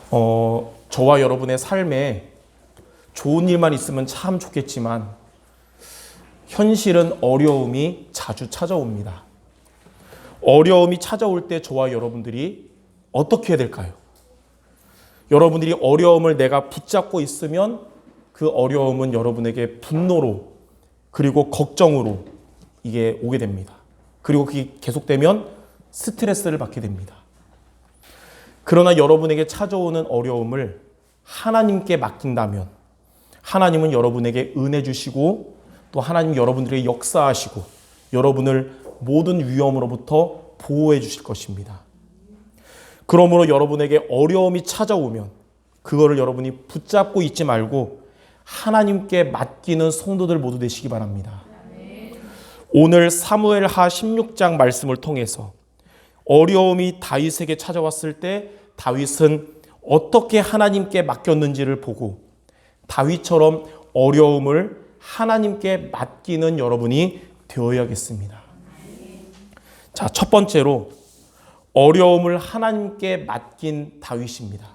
저와 여러분의 삶에 좋은 일만 있으면 참 좋겠지만 현실은 어려움이 자주 찾아옵니다. 어려움이 찾아올 때 저와 여러분들이 어떻게 해야 될까요? 여러분들이 어려움을 내가 붙잡고 있으면 그 어려움은 여러분에게 분노로 그리고 걱정으로 이게 오게 됩니다. 그리고 그게 계속되면 스트레스를 받게 됩니다. 그러나 여러분에게 찾아오는 어려움을 하나님께 맡긴다면 하나님은 여러분에게 은혜 주시고 또 하나님 여러분들에게 역사하시고 여러분을 모든 위험으로부터 보호해 주실 것입니다. 그러므로 여러분에게 어려움이 찾아오면 그거를 여러분이 붙잡고 있지 말고 하나님께 맡기는 성도들 모두 되시기 바랍니다. 오늘 사무엘하 16장 말씀을 통해서 어려움이 다윗에게 찾아왔을 때 다윗은 어떻게 하나님께 맡겼는지를 보고 다윗처럼 어려움을 하나님께 맡기는 여러분이 되어야겠습니다. 자, 첫 번째로 어려움을 하나님께 맡긴 다윗입니다.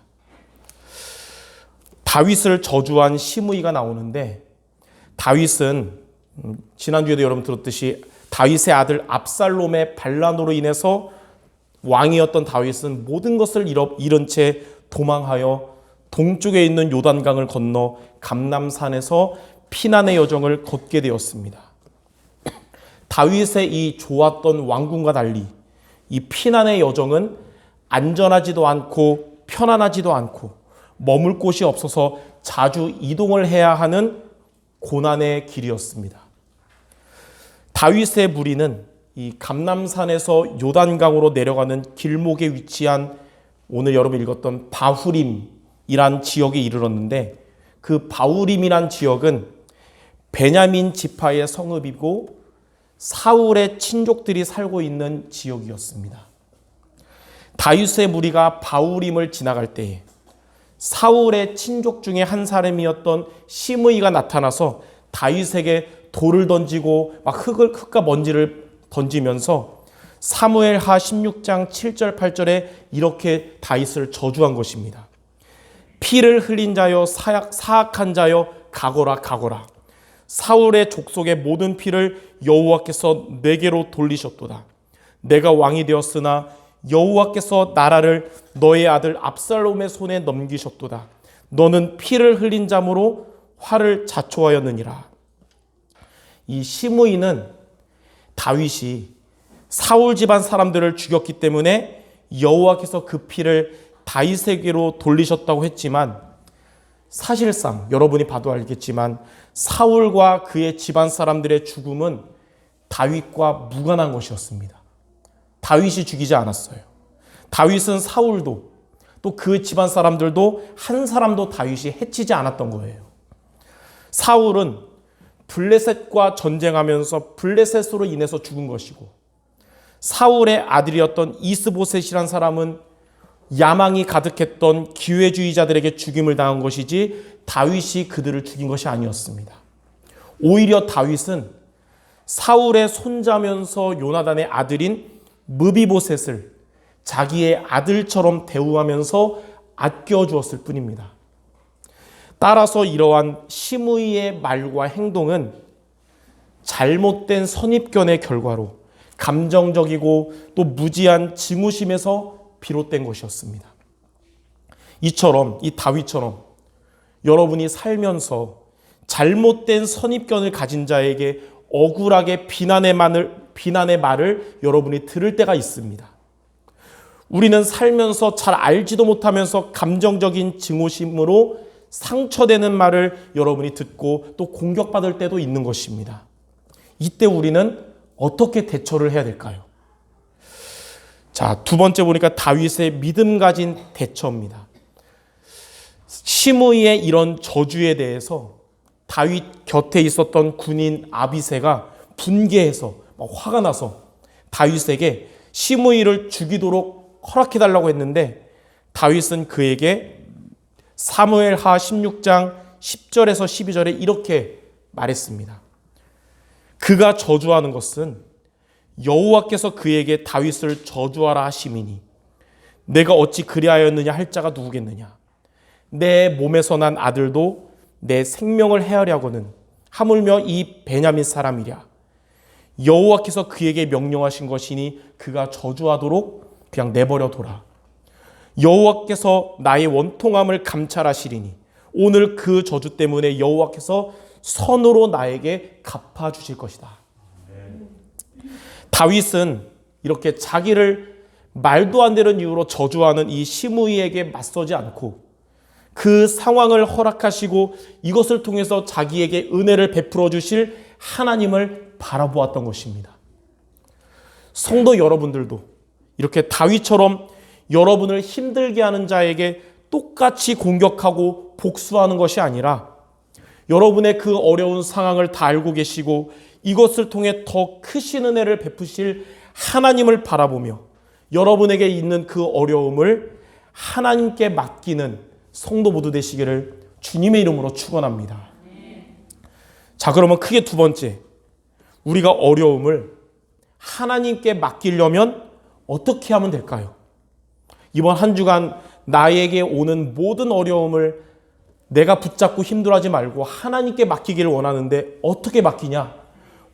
다윗을 저주한 시므이가 나오는데 다윗은 지난주에도 여러분 들었듯이 다윗의 아들 압살롬의 반란으로 인해서 왕이었던 다윗은 모든 것을 잃은 채 도망하여 동쪽에 있는 요단강을 건너 감람산에서 피난의 여정을 걷게 되었습니다. 다윗의 이 좋았던 왕궁과 달리 이 피난의 여정은 안전하지도 않고 편안하지도 않고 머물 곳이 없어서 자주 이동을 해야 하는 고난의 길이었습니다. 다윗의 무리는 이 감람산에서 요단강으로 내려가는 길목에 위치한 오늘 여러분 읽었던 바후림이란 지역에 이르렀는데 그 바후림이란 지역은 베냐민 지파의 성읍이고 사울의 친족들이 살고 있는 지역이었습니다. 다윗의 무리가 바후림을 지나갈 때에 사울의 친족 중에 한 사람이었던 시므이가 나타나서 다윗에게 돌을 던지고 막 흙과 먼지를 던지면서 사무엘하 16장 7절 8절에 이렇게 다윗을 저주한 것입니다. 피를 흘린 자여 사악한 자여 가거라 가거라. 사울의 족속의 모든 피를 여호와께서 내게로 돌리셨도다. 내가 왕이 되었으나 여호와께서 나라를 너의 아들 압살롬의 손에 넘기셨도다. 너는 피를 흘린 자므로 화를 자초하였느니라. 이 시므이는 다윗이 사울 집안 사람들을 죽였기 때문에 여호와께서 그 피를 다윗에게로 돌리셨다고 했지만 사실상 여러분이 봐도 알겠지만 사울과 그의 집안 사람들의 죽음은 다윗과 무관한 것이었습니다. 다윗이 죽이지 않았어요. 다윗은 사울도 또 그 집안 사람들도 한 사람도 다윗이 해치지 않았던 거예요. 사울은 블레셋과 전쟁하면서 블레셋으로 인해서 죽은 것이고 사울의 아들이었던 이스보셋이란 사람은 야망이 가득했던 기회주의자들에게 죽임을 당한 것이지 다윗이 그들을 죽인 것이 아니었습니다. 오히려 다윗은 사울의 손자면서 요나단의 아들인 므비보셋을 자기의 아들처럼 대우하면서 아껴주었을 뿐입니다. 따라서 이러한 시므이의 말과 행동은 잘못된 선입견의 결과로 감정적이고 또 무지한 증오심에서 비롯된 것이었습니다. 이처럼 이 다윗처럼 여러분이 살면서 잘못된 선입견을 가진 자에게 억울하게 비난의 말을 여러분이 들을 때가 있습니다. 우리는 살면서 잘 알지도 못하면서 감정적인 증오심으로 상처되는 말을 여러분이 듣고 또 공격받을 때도 있는 것입니다. 이때 우리는 어떻게 대처를 해야 될까요? 자, 두 번째 보니까 다윗의 믿음 가진 대처입니다. 시므이의 이런 저주에 대해서 다윗 곁에 있었던 군인 아비새가 분개해서 화가 나서 다윗에게 시므이를 죽이도록 허락해달라고 했는데 다윗은 그에게 사무엘하 16장 10절에서 12절에 이렇게 말했습니다. 그가 저주하는 것은 여호와께서 그에게 다윗을 저주하라 하심이니 내가 어찌 그리하였느냐 할 자가 누구겠느냐. 내 몸에서 난 아들도 내 생명을 해하려거는 하물며 이 베냐민 사람이랴. 여호와께서 그에게 명령하신 것이니 그가 저주하도록 그냥 내버려 둬라. 여호와께서 나의 원통함을 감찰하시리니 오늘 그 저주 때문에 여호와께서 선으로 나에게 갚아주실 것이다. 다윗은 이렇게 자기를 말도 안 되는 이유로 저주하는 이 시므이에게 맞서지 않고 그 상황을 허락하시고 이것을 통해서 자기에게 은혜를 베풀어 주실 하나님을 바라보았던 것입니다. 성도 여러분들도 이렇게 다윗처럼 여러분을 힘들게 하는 자에게 똑같이 공격하고 복수하는 것이 아니라 여러분의 그 어려운 상황을 다 알고 계시고 이것을 통해 더 크신 은혜를 베푸실 하나님을 바라보며 여러분에게 있는 그 어려움을 하나님께 맡기는 성도 모두 되시기를 주님의 이름으로 축원합니다. 자, 그러면 크게 두 번째, 우리가 어려움을 하나님께 맡기려면 어떻게 하면 될까요? 이번 한 주간 나에게 오는 모든 어려움을 내가 붙잡고 힘들어하지 말고 하나님께 맡기기를 원하는데 어떻게 맡기냐?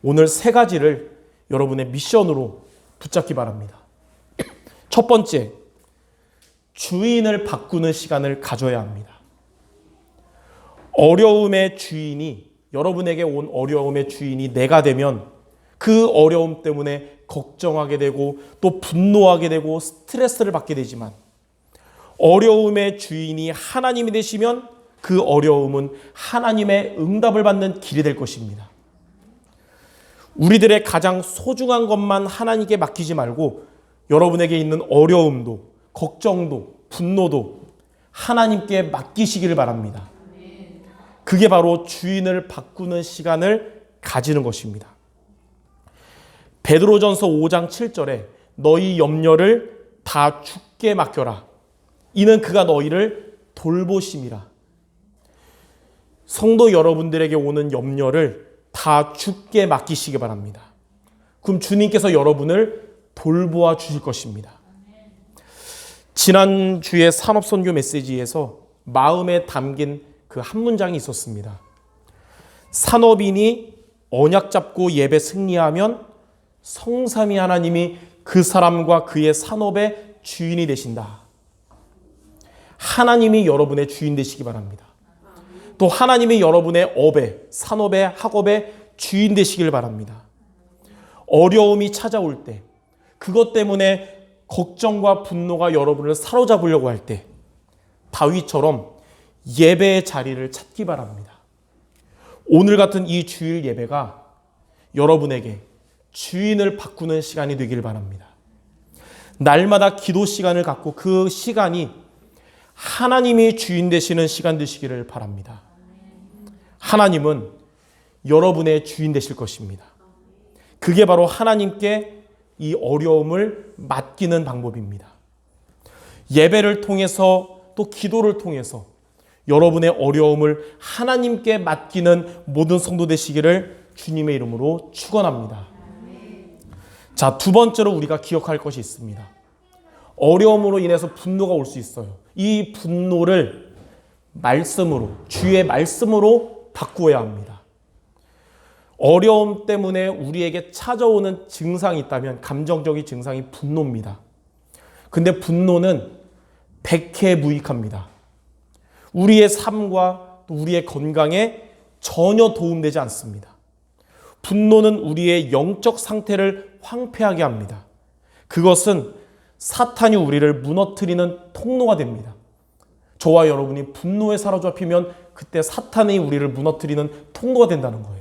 오늘 세 가지를 여러분의 미션으로 붙잡기 바랍니다. 첫 번째, 주인을 바꾸는 시간을 가져야 합니다. 어려움의 주인이, 여러분에게 온 어려움의 주인이 내가 되면 그 어려움 때문에 걱정하게 되고 또 분노하게 되고 스트레스를 받게 되지만 어려움의 주인이 하나님이 되시면 그 어려움은 하나님의 응답을 받는 길이 될 것입니다. 우리들의 가장 소중한 것만 하나님께 맡기지 말고 여러분에게 있는 어려움도 걱정도 분노도 하나님께 맡기시기를 바랍니다. 그게 바로 주인을 바꾸는 시간을 가지는 것입니다. 베드로전서 5장 7절에 너희 염려를 다 주께 맡겨라. 이는 그가 너희를 돌보심이라. 성도 여러분들에게 오는 염려를 다 주께 맡기시기 바랍니다. 그럼 주님께서 여러분을 돌보아 주실 것입니다. 지난주에 산업선교 메시지에서 마음에 담긴 그 한 문장이 있었습니다. 산업인이 언약 잡고 예배 승리하면 성삼위 하나님이 그 사람과 그의 산업의 주인이 되신다. 하나님이 여러분의 주인 되시기 바랍니다. 또 하나님이 여러분의 업의, 산업의, 학업의 주인 되시길 바랍니다. 어려움이 찾아올 때, 그것 때문에 걱정과 분노가 여러분을 사로잡으려고 할 때 다윗처럼 예배의 자리를 찾기 바랍니다. 오늘 같은 이 주일 예배가 여러분에게 주인을 바꾸는 시간이 되길 바랍니다. 날마다 기도 시간을 갖고 그 시간이 하나님이 주인 되시는 시간 되시기를 바랍니다. 하나님은 여러분의 주인 되실 것입니다. 그게 바로 하나님께 이 어려움을 맡기는 방법입니다. 예배를 통해서 또 기도를 통해서 여러분의 어려움을 하나님께 맡기는 모든 성도 되시기를 주님의 이름으로 축원합니다. 자, 두 번째로 우리가 기억할 것이 있습니다. 어려움으로 인해서 분노가 올 수 있어요. 이 분노를 말씀으로, 주의 말씀으로 바꾸어야 합니다. 어려움 때문에 우리에게 찾아오는 증상이 있다면 감정적인 증상이 분노입니다. 근데 분노는 백해무익합니다. 우리의 삶과 또 우리의 건강에 전혀 도움되지 않습니다. 분노는 우리의 영적 상태를 황폐하게 합니다. 그것은 사탄이 우리를 무너뜨리는 통로가 됩니다. 저와 여러분이 분노에 사로잡히면 그때 사탄이 우리를 무너뜨리는 통로가 된다는 거예요.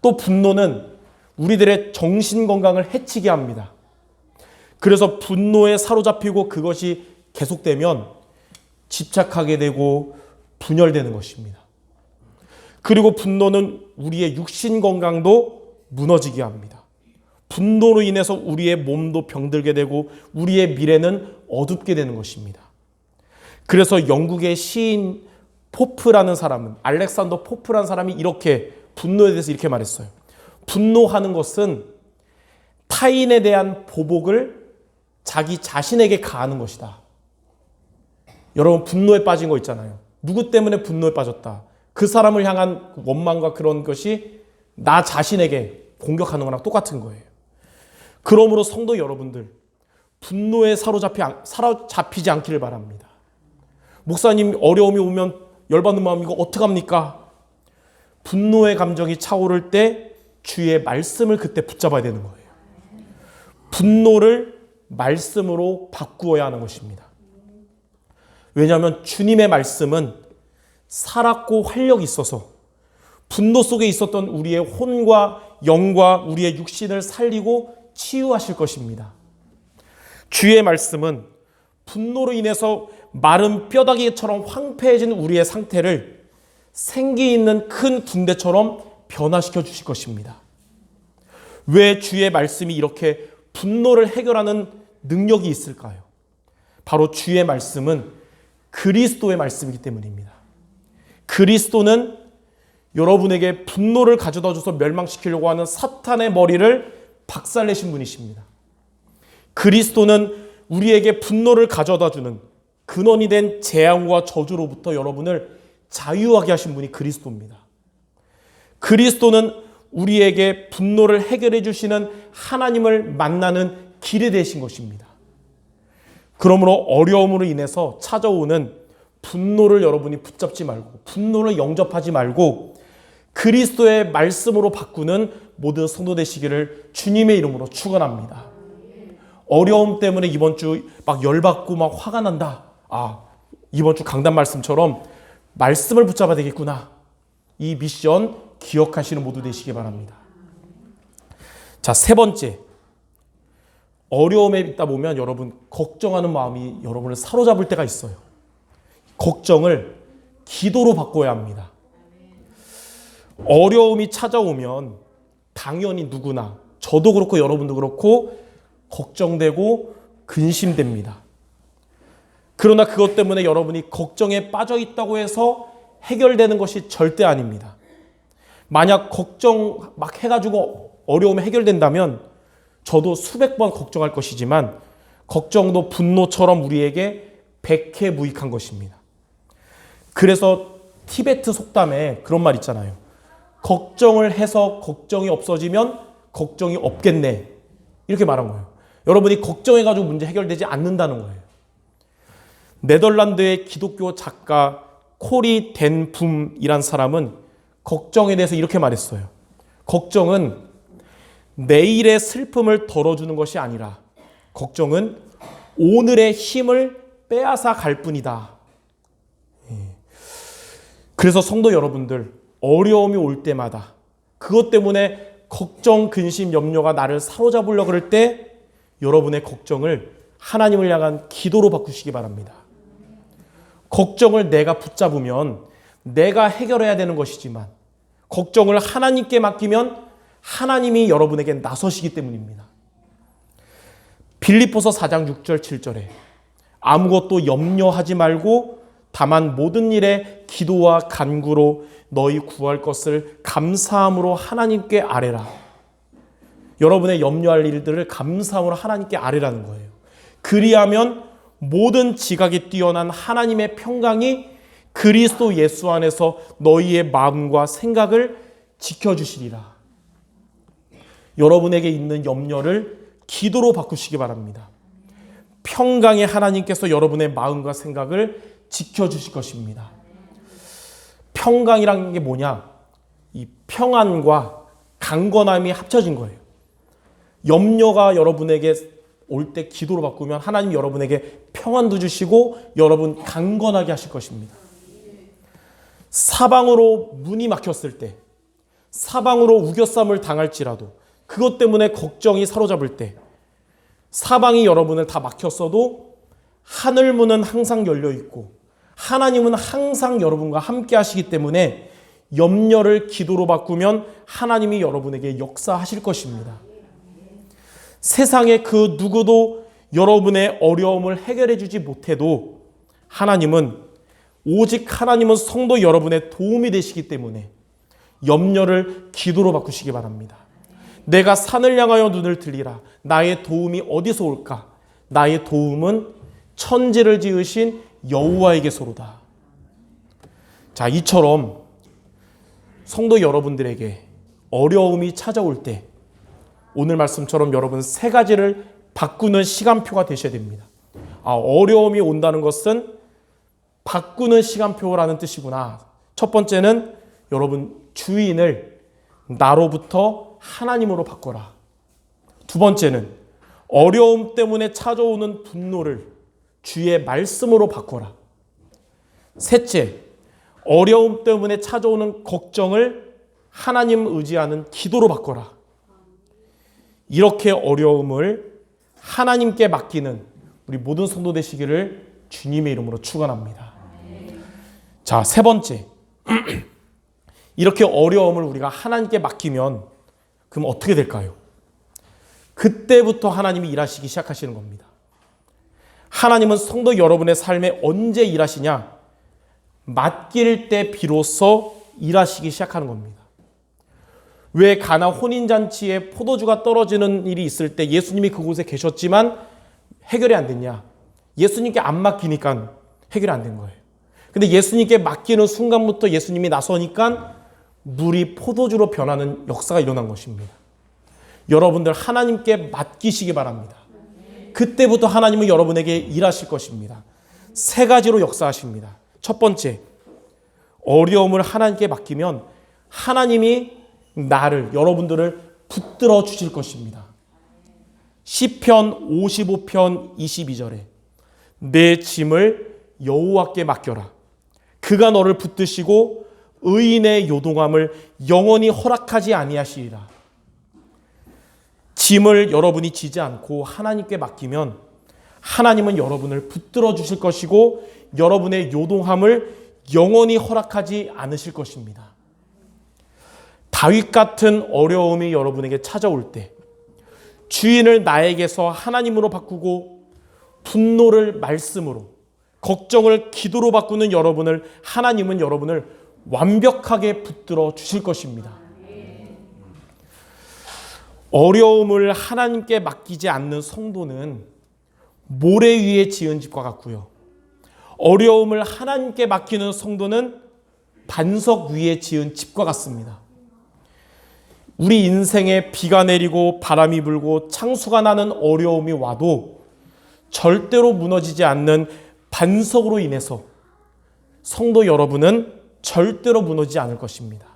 또 분노는 우리들의 정신 건강을 해치게 합니다. 그래서 분노에 사로잡히고 그것이 계속되면 집착하게 되고 분열되는 것입니다. 그리고 분노는 우리의 육신 건강도 무너지게 합니다. 분노로 인해서 우리의 몸도 병들게 되고 우리의 미래는 어둡게 되는 것입니다. 그래서 영국의 시인 포프라는 사람은, 알렉산더 포프라는 사람이 이렇게 분노에 대해서 이렇게 말했어요. 분노하는 것은 타인에 대한 보복을 자기 자신에게 가하는 것이다. 여러분 분노에 빠진 거 있잖아요. 누구 때문에 분노에 빠졌다. 그 사람을 향한 원망과 그런 것이 나 자신에게 공격하는 거랑 똑같은 거예요. 그러므로 성도 여러분들, 분노에 사로잡히지 않기를 바랍니다. 목사님 어려움이 오면 열받는 마음 이거 어떡합니까? 분노의 감정이 차오를 때 주의 말씀을 그때 붙잡아야 되는 거예요. 분노를 말씀으로 바꾸어야 하는 것입니다. 왜냐하면 주님의 말씀은 살았고 활력이 있어서 분노 속에 있었던 우리의 혼과 영과 우리의 육신을 살리고 치유하실 것입니다. 주의 말씀은 분노로 인해서 마른 뼈다귀처럼 황폐해진 우리의 상태를 생기 있는 큰 군대처럼 변화시켜 주실 것입니다. 왜 주의 말씀이 이렇게 분노를 해결하는 능력이 있을까요? 바로 주의 말씀은 그리스도의 말씀이기 때문입니다. 그리스도는 여러분에게 분노를 가져다 줘서 멸망시키려고 하는 사탄의 머리를 박살내신 분이십니다. 그리스도는 우리에게 분노를 가져다 주는 근원이 된 재앙과 저주로부터 여러분을 자유하게 하신 분이 그리스도입니다. 그리스도는 우리에게 분노를 해결해 주시는 하나님을 만나는 길이 되신 것입니다. 그러므로 어려움으로 인해서 찾아오는 분노를 여러분이 붙잡지 말고 분노를 영접하지 말고 그리스도의 말씀으로 바꾸는 모든 성도 되시기를 주님의 이름으로 축원합니다. 어려움 때문에 이번 주 막 열받고 막 화가 난다. 이번 주 강단 말씀처럼 말씀을 붙잡아야 되겠구나. 이 미션 기억하시는 모두 되시기 바랍니다. 자, 세 번째. 어려움에 있다 보면 여러분 걱정하는 마음이 여러분을 사로잡을 때가 있어요. 걱정을 기도로 바꿔야 합니다. 어려움이 찾아오면 당연히 누구나 저도 그렇고 여러분도 그렇고 걱정되고 근심됩니다. 그러나 그것 때문에 여러분이 걱정에 빠져 있다고 해서 해결되는 것이 절대 아닙니다. 만약 걱정 막 해가지고 어려움이 해결된다면 저도 수백 번 걱정할 것이지만 걱정도 분노처럼 우리에게 백해무익한 것입니다. 그래서 티베트 속담에 그런 말 있잖아요. 걱정을 해서 걱정이 없어지면 걱정이 없겠네. 이렇게 말한 거예요. 여러분이 걱정해가지고 문제 해결되지 않는다는 거예요. 네덜란드의 기독교 작가 코리 덴 붐이란 사람은 걱정에 대해서 이렇게 말했어요. 걱정은 내일의 슬픔을 덜어주는 것이 아니라 걱정은 오늘의 힘을 빼앗아 갈 뿐이다. 그래서 성도 여러분들 어려움이 올 때마다 그것 때문에 걱정, 근심, 염려가 나를 사로잡으려고 그럴 때 여러분의 걱정을 하나님을 향한 기도로 바꾸시기 바랍니다. 걱정을 내가 붙잡으면 내가 해결해야 되는 것이지만 걱정을 하나님께 맡기면 하나님이 여러분에게 나서시기 때문입니다. 빌립보서 4장 6절 7절에 아무것도 염려하지 말고 다만 모든 일에 기도와 간구로 너희 구할 것을 감사함으로 하나님께 아뢰라. 여러분의 염려할 일들을 감사함으로 하나님께 아뢰라는 거예요. 그리하면 모든 지각이 뛰어난 하나님의 평강이 그리스도 예수 안에서 너희의 마음과 생각을 지켜주시리라. 여러분에게 있는 염려를 기도로 바꾸시기 바랍니다. 평강의 하나님께서 여러분의 마음과 생각을 지켜주실 것입니다. 평강이라는 게 뭐냐? 이 평안과 강건함이 합쳐진 거예요. 염려가 여러분에게 올 때 기도로 바꾸면 하나님 여러분에게 평안도 주시고 여러분 강건하게 하실 것입니다. 사방으로 문이 막혔을 때, 사방으로 우겨쌈을 당할지라도 그것 때문에 걱정이 사로잡을 때 사방이 여러분을 다 막혔어도 하늘 문은 항상 열려 있고 하나님은 항상 여러분과 함께 하시기 때문에 염려를 기도로 바꾸면 하나님이 여러분에게 역사하실 것입니다. 세상에 그 누구도 여러분의 어려움을 해결해 주지 못해도 오직 하나님은 성도 여러분의 도움이 되시기 때문에 염려를 기도로 바꾸시기 바랍니다. 내가 산을 향하여 눈을 들리라. 나의 도움이 어디서 올까? 나의 도움은 천지를 지으신 여호와에게서로다. 자, 이처럼 성도 여러분들에게 어려움이 찾아올 때 오늘 말씀처럼 여러분 세 가지를 바꾸는 시간표가 되셔야 됩니다. 어려움이 온다는 것은 바꾸는 시간표라는 뜻이구나. 첫 번째는 여러분 주인을 나로부터 하나님으로 바꿔라. 두 번째는 어려움 때문에 찾아오는 분노를 주의 말씀으로 바꿔라. 셋째, 어려움 때문에 찾아오는 걱정을 하나님 의지하는 기도로 바꿔라. 이렇게 어려움을 하나님께 맡기는 우리 모든 성도 되시기를 주님의 이름으로 축원합니다. 자, 세 번째. 이렇게 어려움을 우리가 하나님께 맡기면 그럼 어떻게 될까요? 그때부터 하나님이 일하시기 시작하시는 겁니다. 하나님은 성도 여러분의 삶에 언제 일하시냐? 맡길 때 비로소 일하시기 시작하는 겁니다. 왜 가나 혼인잔치에 포도주가 떨어지는 일이 있을 때 예수님이 그곳에 계셨지만 해결이 안 됐냐? 예수님께 안 맡기니까 해결이 안 된 거예요. 근데 예수님께 맡기는 순간부터 예수님이 나서니까 물이 포도주로 변하는 역사가 일어난 것입니다. 여러분들 하나님께 맡기시기 바랍니다. 그때부터 하나님은 여러분에게 일하실 것입니다. 세 가지로 역사하십니다. 첫 번째, 어려움을 하나님께 맡기면 하나님이 여러분들을 붙들어 주실 것입니다. 시편 55편 22절에 내 짐을 여호와께 맡겨라. 그가 너를 붙드시고 의인의 요동함을 영원히 허락하지 아니하시리라. 짐을 여러분이 지지 않고 하나님께 맡기면 하나님은 여러분을 붙들어 주실 것이고 여러분의 요동함을 영원히 허락하지 않으실 것입니다. 다윗 같은 어려움이 여러분에게 찾아올 때 주인을 나에게서 하나님으로 바꾸고 분노를 말씀으로, 걱정을 기도로 바꾸는 여러분을 하나님은 여러분을 완벽하게 붙들어 주실 것입니다. 어려움을 하나님께 맡기지 않는 성도는 모래 위에 지은 집과 같고요. 어려움을 하나님께 맡기는 성도는 반석 위에 지은 집과 같습니다. 우리 인생에 비가 내리고 바람이 불고 창수가 나는 어려움이 와도 절대로 무너지지 않는 반석으로 인해서 성도 여러분은 절대로 무너지지 않을 것입니다.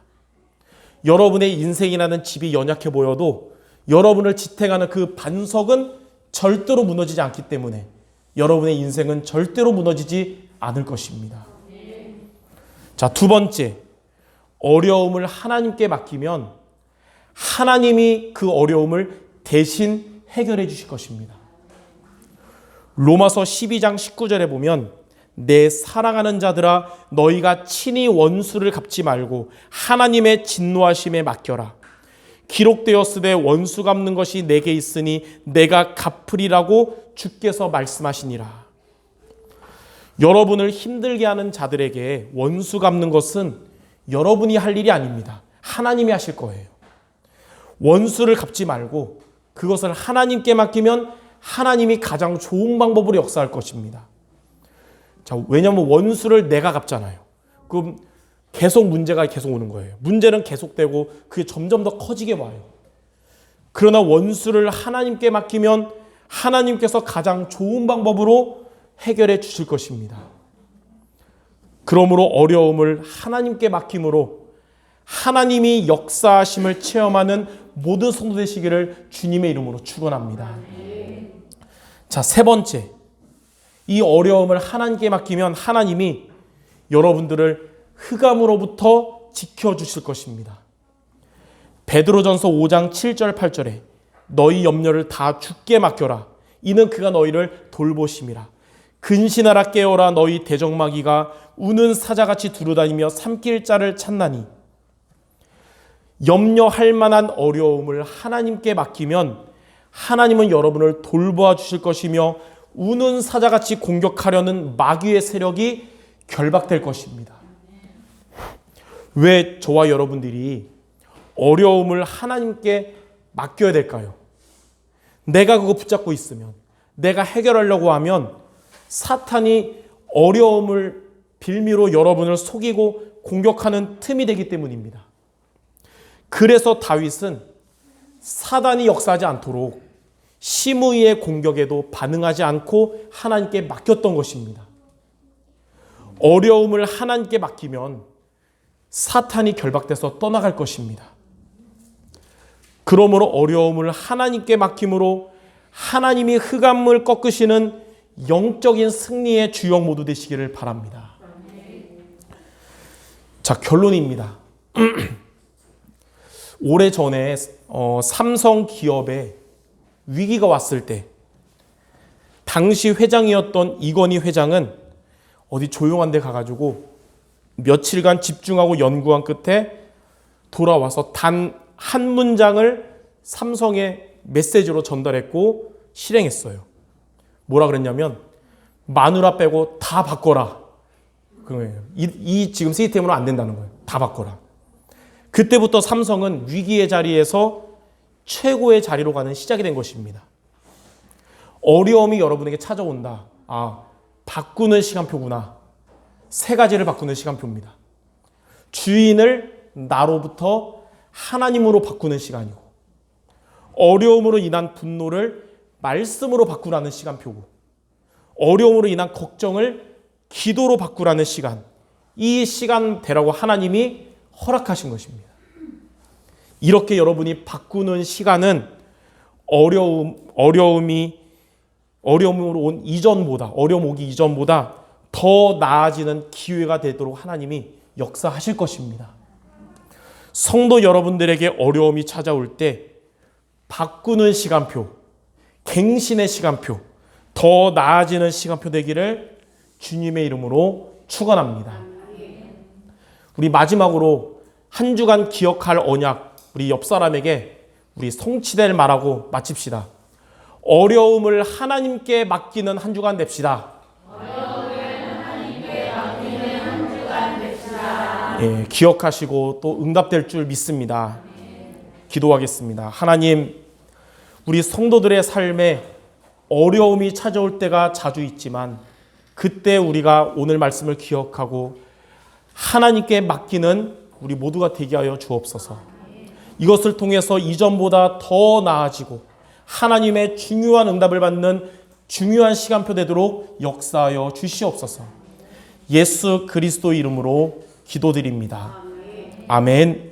여러분의 인생이라는 집이 연약해 보여도 여러분을 지탱하는 그 반석은 절대로 무너지지 않기 때문에 여러분의 인생은 절대로 무너지지 않을 것입니다. 자, 두 번째, 어려움을 하나님께 맡기면 하나님이 그 어려움을 대신 해결해 주실 것입니다. 로마서 12장 19절에 보면 내 사랑하는 자들아 너희가 친히 원수를 갚지 말고 하나님의 진노하심에 맡겨라. 기록되었으되 원수 갚는 것이 내게 있으니 내가 갚으리라고 주께서 말씀하시니라. 여러분을 힘들게 하는 자들에게 원수 갚는 것은 여러분이 할 일이 아닙니다. 하나님이 하실 거예요. 원수를 갚지 말고 그것을 하나님께 맡기면 하나님이 가장 좋은 방법으로 역사할 것입니다. 자, 왜냐하면 원수를 내가 갚잖아요. 그럼 계속 문제가 계속 오는 거예요. 문제는 계속되고 그게 점점 더 커지게 와요. 그러나 원수를 하나님께 맡기면 하나님께서 가장 좋은 방법으로 해결해 주실 것입니다. 그러므로 어려움을 하나님께 맡김으로 하나님이 역사하심을 체험하는 모든 성도 되시기를 주님의 이름으로 축원합니다. 자, 세 번째, 이 어려움을 하나님께 맡기면 하나님이 여러분들을 흑암으로부터 지켜주실 것입니다. 베드로전서 5장 7절 8절에 너희 염려를 다 주께 맡겨라. 이는 그가 너희를 돌보심이라. 근신하라 깨어라 너희 대적마귀가 우는 사자같이 두루다니며 삼킬 자를 찾나니. 염려할 만한 어려움을 하나님께 맡기면 하나님은 여러분을 돌보아 주실 것이며 우는 사자같이 공격하려는 마귀의 세력이 결박될 것입니다. 왜 저와 여러분들이 어려움을 하나님께 맡겨야 될까요? 내가 그거 붙잡고 있으면, 내가 해결하려고 하면 사탄이 어려움을 빌미로 여러분을 속이고 공격하는 틈이 되기 때문입니다. 그래서 다윗은 사단이 역사하지 않도록 심의의 공격에도 반응하지 않고 하나님께 맡겼던 것입니다. 어려움을 하나님께 맡기면 사탄이 결박돼서 떠나갈 것입니다. 그러므로 어려움을 하나님께 맡김으로 하나님이 흑암을 꺾으시는 영적인 승리의 주역 모두 되시기를 바랍니다. 자, 결론입니다. 오래전에 삼성 기업에 위기가 왔을 때 당시 회장이었던 이건희 회장은 어디 조용한 데 가가지고 며칠간 집중하고 연구한 끝에 돌아와서 단 한 문장을 삼성에 메시지로 전달했고 실행했어요. 뭐라 그랬냐면 마누라 빼고 다 바꿔라. 그거예요. 이 지금 시스템으로 안 된다는 거예요. 다 바꿔라. 그때부터 삼성은 위기의 자리에서 최고의 자리로 가는 시작이 된 것입니다. 어려움이 여러분에게 찾아온다. 바꾸는 시간표구나. 세 가지를 바꾸는 시간표입니다. 주인을 나로부터 하나님으로 바꾸는 시간이고, 어려움으로 인한 분노를 말씀으로 바꾸라는 시간표고, 어려움으로 인한 걱정을 기도로 바꾸라는 시간, 이 시간대라고 하나님이 허락하신 것입니다. 이렇게 여러분이 바꾸는 시간은 어려움으로 온 이전보다, 어려움 오기 이전보다 더 나아지는 기회가 되도록 하나님이 역사하실 것입니다. 성도 여러분들에게 어려움이 찾아올 때 바꾸는 시간표, 갱신의 시간표, 더 나아지는 시간표 되기를 주님의 이름으로 축원합니다. 우리 마지막으로 한 주간 기억할 언약, 우리 옆 사람에게 우리 성취될 말하고 마칩시다. 어려움을 하나님께 맡기는 한 주간 됩시다. 예, 기억하시고 또 응답될 줄 믿습니다. 기도하겠습니다. 하나님, 우리 성도들의 삶에 어려움이 찾아올 때가 자주 있지만 그때 우리가 오늘 말씀을 기억하고 하나님께 맡기는 우리 모두가 되게 하여 주옵소서. 이것을 통해서 이전보다 더 나아지고 하나님의 중요한 응답을 받는 중요한 시간표 되도록 역사하여 주시옵소서. 예수 그리스도 이름으로 기도드립니다. 아멘.